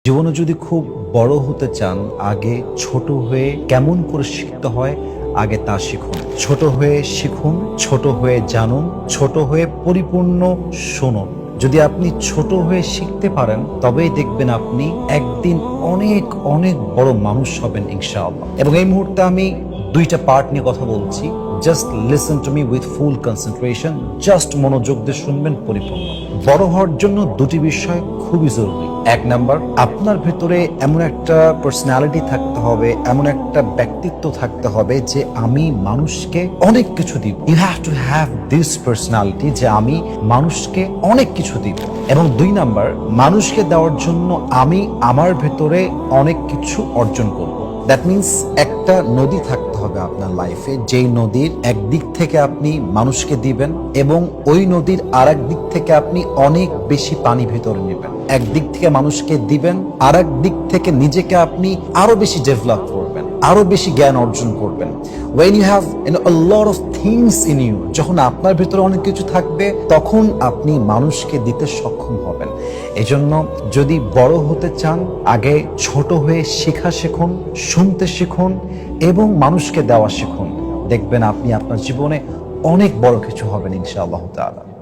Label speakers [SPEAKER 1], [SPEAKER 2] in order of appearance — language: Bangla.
[SPEAKER 1] জীবনে যদি খুব বড় হতে চান, আগে ছোট হয়ে কেমন করে শিখতে হয় আগে তা শিখুন। ছোট হয়ে শিখুন, ছোট হয়ে জানুন, ছোট হয়ে পরিপূর্ণ শুনুন। যদি আপনি ছোট হয়ে শিখতে পারেন, তবেই দেখবেন আপনি একদিন অনেক অনেক বড় মানুষ হবেন ইনশাআল্লাহ। এবং এই মুহূর্তে আমি দুইটা পার্ট নিয়ে কথা বলছি। Just listen to me with full concentration. Just মনোযোগ দিয়ে শুনবেন পরিপূর্ণ। বড় হওয়ার জন্য দুটি বিষয় খুবই জরুরি। এক নাম্বার, আপনার ভেতরে এমন একটা পার্সোনালিটি থাকতে হবে, এমন একটা ব্যক্তিত্ব থাকতে হবে যে আমি মানুষকে অনেক কিছু দিব। You have to have this personality যে আমি মানুষকে অনেক কিছু দিব। এবং দুই নাম্বার, মানুষকে দেওয়ার জন্য আমি আমার ভেতরে অনেক কিছু অর্জন করব। দ্যাট মিনস একটা নদী থাকতে হবে আপনার লাইফে, যেই নদীর একদিক থেকে আপনি মানুষকে দিবেন এবং ওই নদীর আর এক দিক থেকে আপনি অনেক বেশি পানি ভেতরে নেবেন। একদিক থেকে মানুষকে দিবেন, আর এক দিক থেকে নিজেকে আপনি আরো বেশি ডেভেলপ করবেন, আরো বেশি জ্ঞান অর্জন করবেন। When you have a lot of things in you, যখন আপনার ভিতরে অনেক কিছু থাকবে, তখন আপনি মানুষকে দিতে সক্ষম হবেন। এজন্য যদি বড় হতে চান, আগে ছোট হয়ে শেখা শিখুন, শুনতে শিখুন এবং মানুষকে দেওয়া শিখুন। দেখবেন আপনি আপনার জীবনে অনেক বড় কিছু হবেন ইনশাআল্লাহ তাআলা।